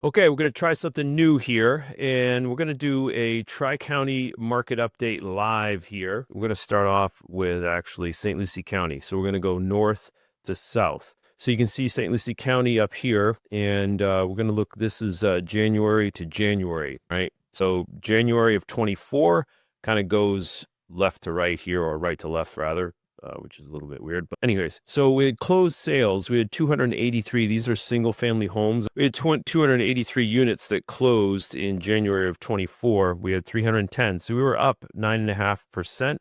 Okay, we're going to try something new here, and we're going to do a Tri-County market update live here. We're going to start off with actually St. Lucie County. So we're going to go north to south. So you can see St. Lucie County up here, and we're going to look, this is January to January, right? So January of 24 kind of goes left to right here, or right to left rather. Which is a little bit weird. But anyways, so we had closed sales. We had 283. These are single family homes. We had 283 units that closed in January of 24. We had 310. So we were up 9.5%, which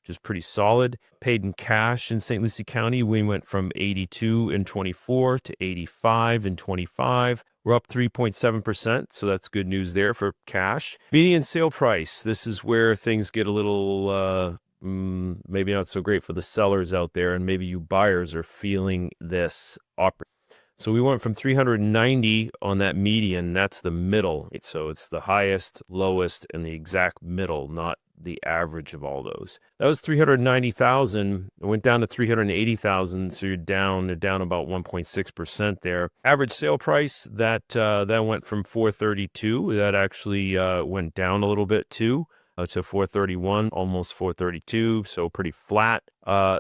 is pretty solid. Paid in cash in St. Lucie County, we went from 82 in 24 to 85 in 25. We're up 3.7%, so that's good news there for cash. Median sale price. This is where things get a little maybe not so great for the sellers out there, and maybe you buyers are feeling this opportunity. So we went from 390 on that median. That's the middle. So it's the highest, lowest, and the exact middle, not the average of all those. That was 390,000. It went down to 380,000. So you're down about 1.6% there. Average sale price that went from 432. That actually went down a little bit too. To 431, almost 432, so pretty flat.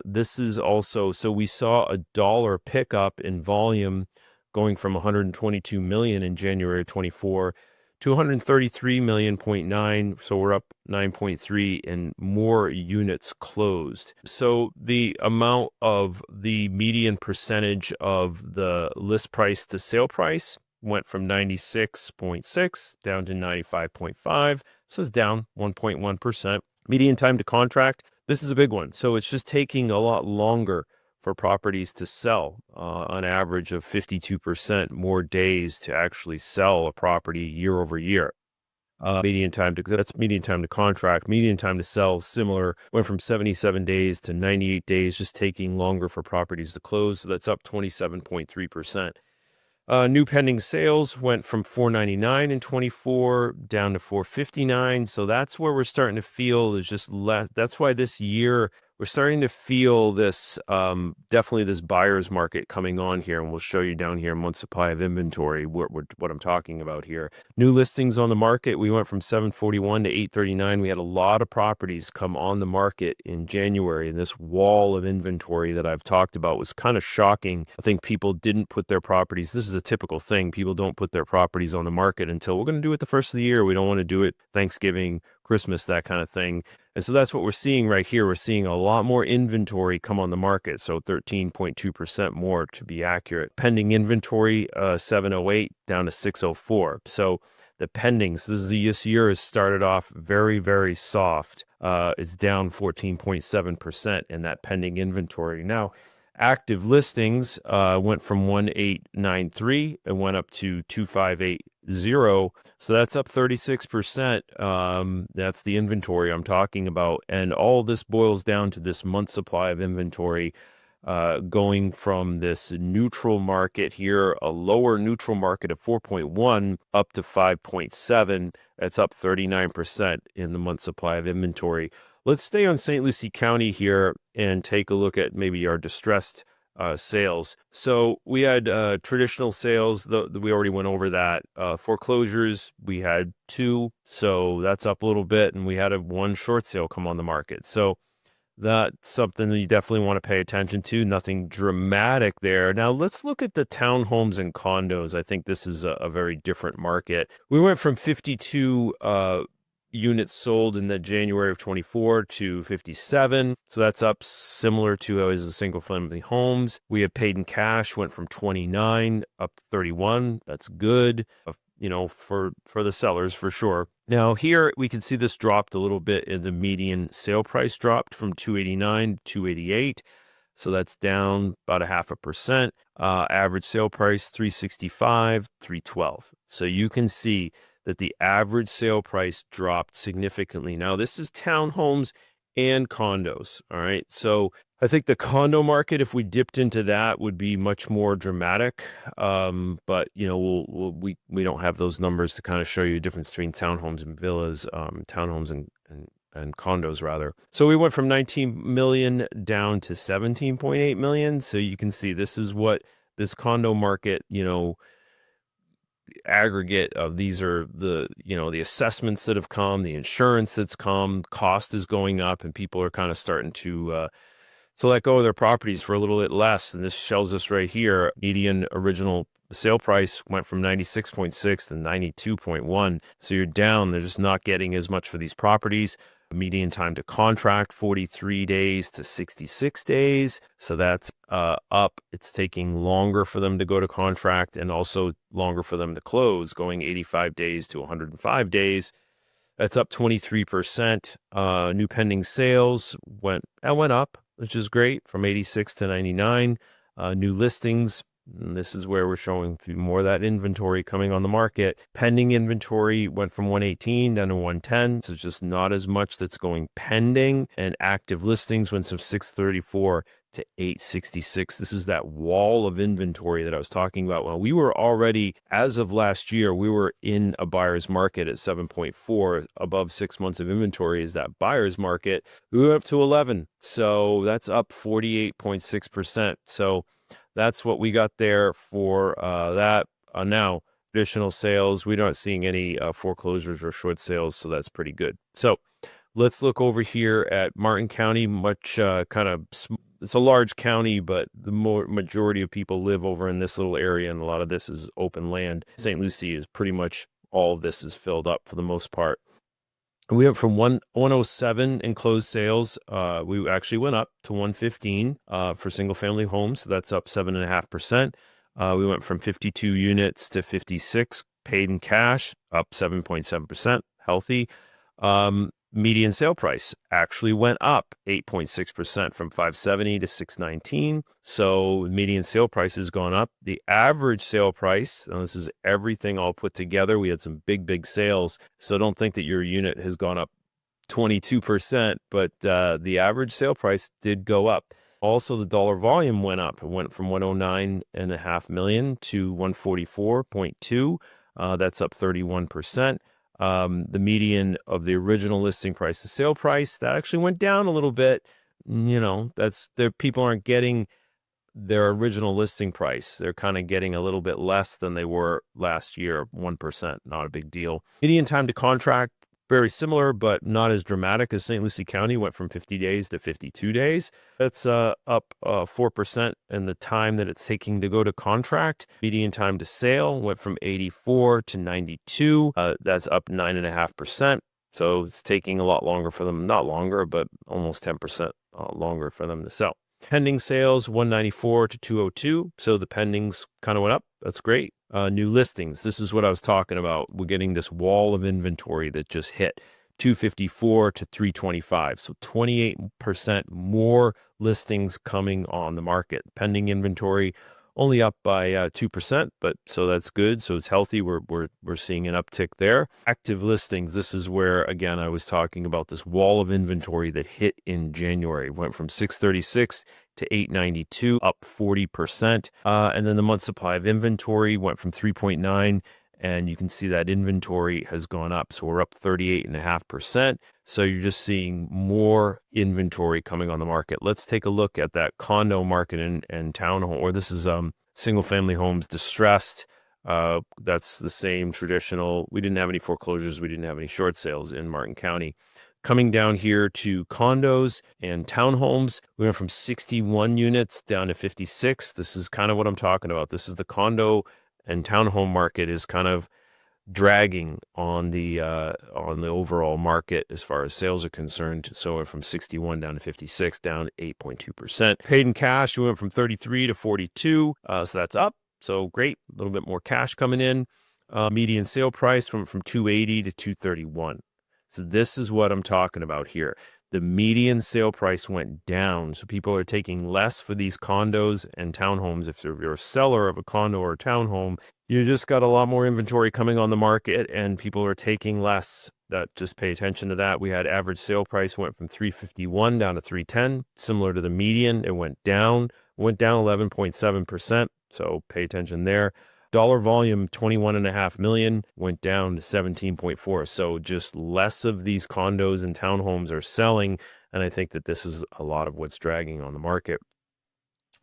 This is also, so we saw a dollar pickup in volume going from 122 million in January of 24 to 133 million.9. So we're up 9.3 and more units closed. So the amount of the median percentage of the list price to sale price went from 96.6 down to 95.5. So it's down 1.1%. Median time to contract. This is a big one. So it's just taking a lot longer for properties to sell, on average of 52% more days to actually sell a property year over year. That's median time to contract. Median time to sell, similar, went from 77 days to 98 days, just taking longer for properties to close. So that's up 27.3%. New pending sales went from 499 in 24 down to 459. So that's where we're starting to feel is just less. That's why this year we're starting to feel this, definitely this buyer's market coming on here. And we'll show you down here month supply of inventory, what I'm talking about here. New listings on the market. We went from 741 to 839. We had a lot of properties come on the market in January. And this wall of inventory that I've talked about was kind of shocking. I think people didn't put their properties. This is a typical thing. People don't put their properties on the market until we're going to do it the first of the year. We don't want to do it Thanksgiving, Christmas, that kind of thing. And so that's what we're seeing right here. We're seeing a lot more inventory come on the market. So 13.2% more to be accurate. Pending inventory, 708 down to 604. So the pendings, this year has started off very, very soft. It's down 14.7% in that pending inventory. Now, active listings went from 1893 and went up to 2580. So that's up 36%. That's the inventory I'm talking about. And all this boils down to this month supply of inventory going from this neutral market here, a lower neutral market of 4.1 up to 5.7. That's up 39% in the month supply of inventory. Let's stay on St. Lucie County here and take a look at maybe our distressed sales. So we had traditional sales. We already went over that. Foreclosures, we had 2, so that's up a little bit, and we had one short sale come on the market. So that's something that you definitely want to pay attention to. Nothing dramatic there. Now let's look at the townhomes and condos. I think this is a very different market. We went from 52 units sold in the January of 24 to 57. So that's up similar to as a single family homes. We have paid in cash, went from 29 up to 31. That's good, for the sellers for sure. Now here we can see this dropped a little bit in the median sale price dropped from 289 to 288. So that's down about 0.5%. Average sale price 365, 312. So you can see that the average sale price dropped significantly. Now, this is townhomes and condos, all right? So I think the condo market, if we dipped into that, would be much more dramatic. But, we don't have those numbers to kind of show you the difference between townhomes and villas, townhomes and condos rather. So we went from 19 million down to 17.8 million. So you can see this is what this condo market, aggregate of these are the, the assessments that have come, the insurance that's come, cost is going up, and people are kind of starting to let go of their properties for a little bit less. And this shows us right here, median original sale price went from 96.6 to 92.1. So you're down. They're just not getting as much for these properties. Median time to contract, 43 days to 66 days. So that's up. It's taking longer for them to go to contract and also longer for them to close, going 85 days to 105 days. That's up 23%. New pending sales went up, which is great, from 86 to 99. New listings, and this is where we're showing through more of that inventory coming on the market. Pending inventory went from 118 down to 110, so it's just not as much that's going pending. And active listings went from 634 to 866. This is that wall of inventory that I was talking about. Well, we were already, as of last year, we were in a buyer's market at 7.4. Above 6 months of inventory is that buyer's market. We went up to 11. So that's up 48.6%. So that's what we got there for that. Now, additional sales, we're not seeing any foreclosures or short sales, so that's pretty good. So let's look over here at Martin County. It's a large county, but the majority of people live over in this little area, and a lot of this is open land. St. Lucie is pretty much all of this is filled up for the most part. We went from 107 in closed sales. We actually went up to 115 for single family homes. So that's up 7.5%. We went from 52 units to 56 paid in cash, up 7.7%. Healthy. Median sale price actually went up 8.6% from 570 to 619. So median sale price has gone up. The average sale price, and this is everything all put together. We had some big sales. So don't think that your unit has gone up 22%, but the average sale price did go up. Also, the dollar volume went up. It went from 109.5 million to 144.2. That's up 31%. The median of the original listing price to sale price, that actually went down a little bit. People aren't getting their original listing price. They're kind of getting a little bit less than they were last year, 1%, not a big deal. Median time to contract, very similar, but not as dramatic as St. Lucie County, went from 50 days to 52 days. That's up 4% in the time that it's taking to go to contract. Median time to sale went from 84 to 92. That's up 9.5%. So it's taking a lot longer for them, not longer, but almost 10% longer for them to sell. Pending sales, 194 to 202. So the pendings kind of went up. That's great. New listings. This is what I was talking about. We're getting this wall of inventory that just hit 254 to 325. So 28% more listings coming on the market. Pending inventory only up by 2%, but so that's good. So it's healthy. We're seeing an uptick there. Active listings. This is where, again, I was talking about this wall of inventory that hit in January. Went from 636 to 892, up 40%. And then the month supply of inventory went from 3.9, and you can see that inventory has gone up. So we're up 38.5%. So you're just seeing more inventory coming on the market. Let's take a look at that condo market and townhome, or this is single family homes distressed. That's the same traditional. We didn't have any foreclosures. We didn't have any short sales in Martin County. Coming down here to condos and townhomes, we went from 61 units down to 56. This is kind of what I'm talking about. This is the condo and townhome market is kind of dragging on the overall market as far as sales are concerned. So we went from 61 down to 56, down 8.2%. Paid in cash, we went from 33 to 42. So that's up. So great. A little bit more cash coming in. Median sale price went from 280 to 231. So this is what I'm talking about here. The median sale price went down. So people are taking less for these condos and townhomes. If you're a seller of a condo or a townhome, you just got a lot more inventory coming on the market and people are taking less. Just pay attention to that. We had average sale price went from 351 down to 310. Similar to the median, it went down 11.7%. So pay attention there. Dollar volume, 21.5 million, went down to 17.4. So just less of these condos and townhomes are selling. And I think that this is a lot of what's dragging on the market.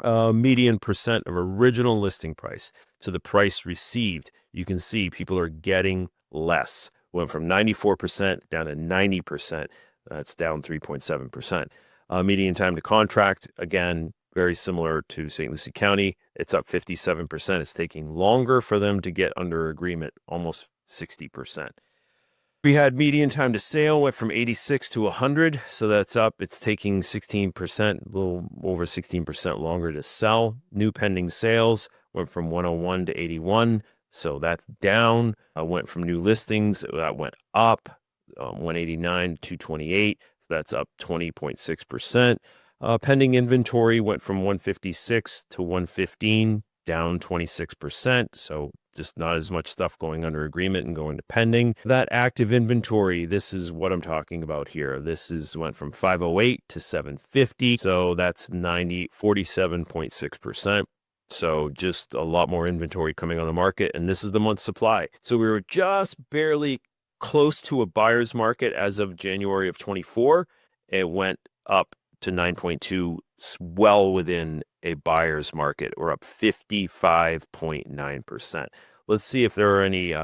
Median percent of original listing price. So the price received, you can see people are getting less. Went from 94% down to 90%. That's down 3.7%. Median time to contract, again, very similar to St. Lucie County. It's up 57%. It's taking longer for them to get under agreement, almost 60%. We had median time to sale went from 86 to 100, so that's up. It's taking 16%, a little over 16% longer to sell. New pending sales went from 101 to 81, so that's down. Went from new listings, that went up, 189 to 228, so that's up 20.6%. Pending inventory went from 156 to 115, down 26%. So just not as much stuff going under agreement and going to pending. That active inventory, this is what I'm talking about here. This is went from 508 to 750. So that's 47.6%. So just a lot more inventory coming on the market. And this is the month's supply. So we were just barely close to a buyer's market as of January of 24. It went up to 9.2, well within a buyer's market, or up 55.9%. Let's see if there are any.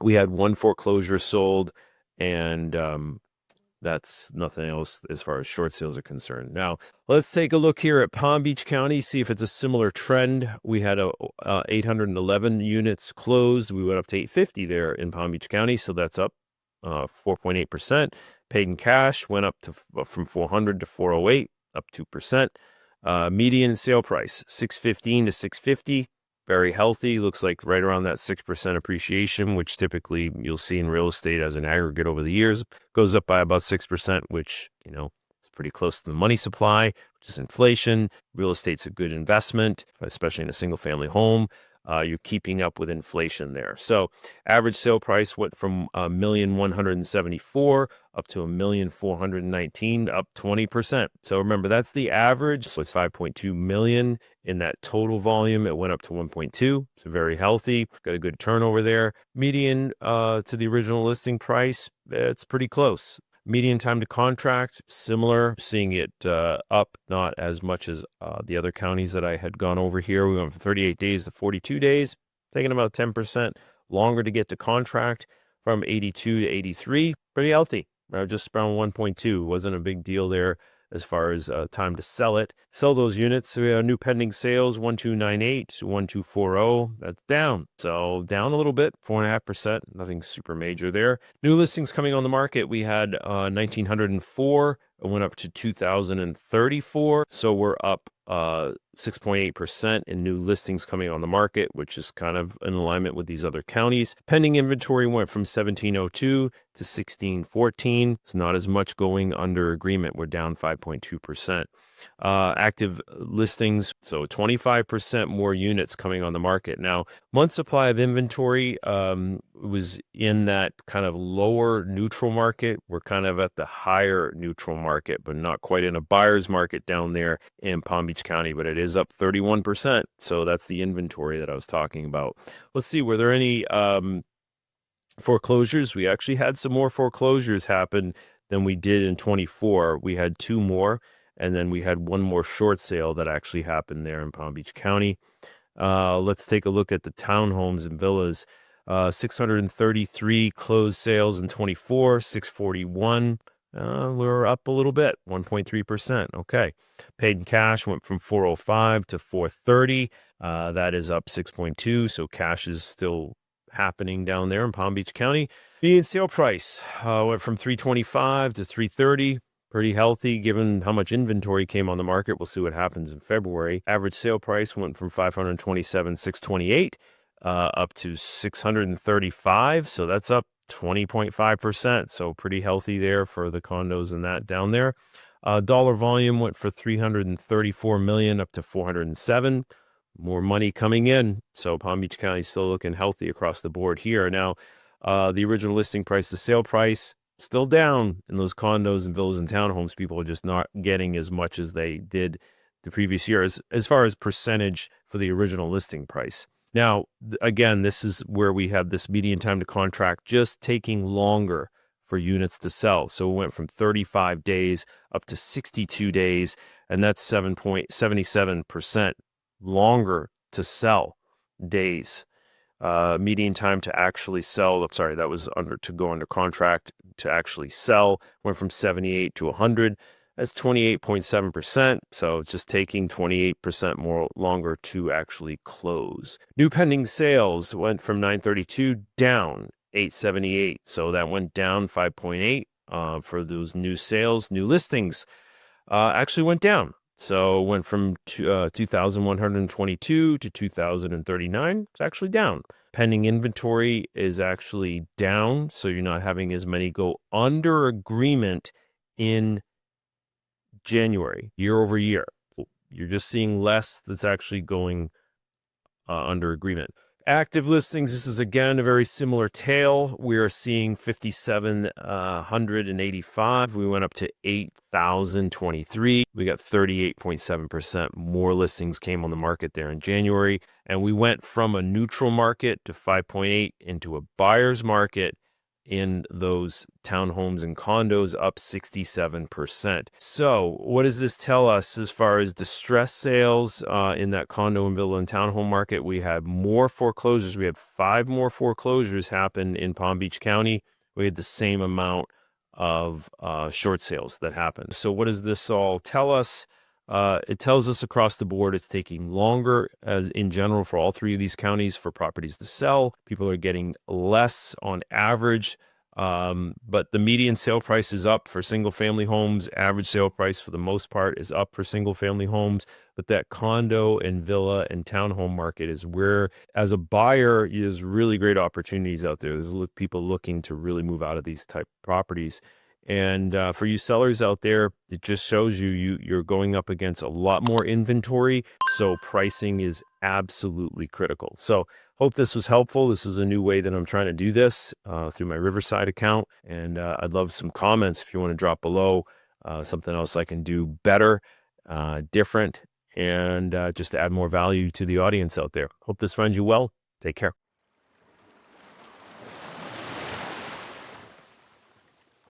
We had one foreclosure sold, and that's nothing else as far as short sales are concerned. Now, let's take a look here at Palm Beach County, see if it's a similar trend. We had 811 units closed. We went up to 850 there in Palm Beach County, so that's up 4.8%. Paid in cash went up to from 400 to 408, up 2%. Median sale price, 615 to 650, very healthy. Looks like right around that 6% appreciation, which typically you'll see in real estate as an aggregate over the years. Goes up by about 6%, which, is pretty close to the money supply, which is inflation. Real estate's a good investment, especially in a single family home. You're keeping up with inflation there. So average sale price went from $1,174,000 up to $1,419,000, up 20%. So remember, that's the average. So it's 5.2 million in that total volume. It went up to 1.2. So very healthy. Got a good turnover there. Median to the original listing price, it's pretty close. Median time to contract, similar, seeing it up, not as much as the other counties that I had gone over here. We went from 38 days to 42 days, taking about 10% longer to get to contract, from 82 to 83. Pretty healthy, just around 1.2. Wasn't a big deal there as far as time to sell it. Sell those units. So we have new pending sales, 1298, 1240. That's down. So down a little bit, 4.5%. Nothing super major there. New listings coming on the market. We had 1,904. It went up to 2,034. So we're up 6.8% in new listings coming on the market, which is kind of in alignment with these other counties. Pending inventory went from 1,702 to 1,614. It's not as much going under agreement. We're down 5.2%. Active listings, so 25% more units coming on the market. Now, month supply of inventory was in that kind of lower neutral market. We're kind of at the higher neutral market, but not quite in a buyer's market down there in Palm Beach County, but it is up 31%. So that's the inventory that I was talking about. Let's see, were there any foreclosures? We actually had some more foreclosures happen than we did in 24. We had 2 more. And then we had 1 more short sale that actually happened there in Palm Beach County. Let's take a look at the townhomes and villas. 633 closed sales in 24, 641. We're up a little bit, 1.3%. Okay. Paid in cash went from 405 to 430. That is up 6.2. So cash is still happening down there in Palm Beach County. Median sale price went from 325 to 330. Pretty healthy given how much inventory came on the market. We'll see what happens in February. Average sale price went from 527,628 up to 635. So that's up 20.5%. So pretty healthy there for the condos and that down there. Dollar volume went for 334 million up to 407. More money coming in. So Palm Beach County is still looking healthy across the board here. Now, the original listing price, the sale price, still down in those condos and villas and townhomes. People are just not getting as much as they did the previous year as far as percentage for the original listing price. Now, again, this is where we have this median time to contract just taking longer for units to sell. So it went from 35 days up to 62 days, and that's 7.77% longer to sell days. Median time to actually sell, sorry, that was to go under contract to actually sell, went from 78 to 100. That's 28.7%. So it's just taking 28% more longer to actually close. New pending sales went from 932 down 878. So that went down 5.8 for those new sales. New listings actually went down. So it went from 2,122 to 2,039. It's actually down. Pending inventory is actually down. So you're not having as many go under agreement in January, year over year. You're just seeing less that's actually going under agreement. Active listings, this is again a very similar tale. We are seeing 5,785. We went up to 8,023. We got 38.7% more listings came on the market there in January. And we went from a neutral market to 5.8 into a buyer's market in those townhomes and condos, up 67%. So what does this tell us as far as distress sales in that condo and villa and townhome market? We had more foreclosures. We had 5 more foreclosures happen in Palm Beach County. We had the same amount of short sales that happened. So what does this all tell us? It tells us across the board it's taking longer as in general for all 3 of these counties for properties to sell. People are getting less on average, but the median sale price is up for single family homes. Average sale price for the most part is up for single family homes, but that condo and villa and townhome market is where, as a buyer, there's really great opportunities out there. There's people looking to really move out of these type of properties. And for you sellers out there, it just shows you're going up against a lot more inventory. So pricing is absolutely critical. So hope this was helpful. This is a new way that I'm trying to do this through my Riverside account. And I'd love some comments if you want to drop below something else I can do better, different, and just add more value to the audience out there. Hope this finds you well. Take care.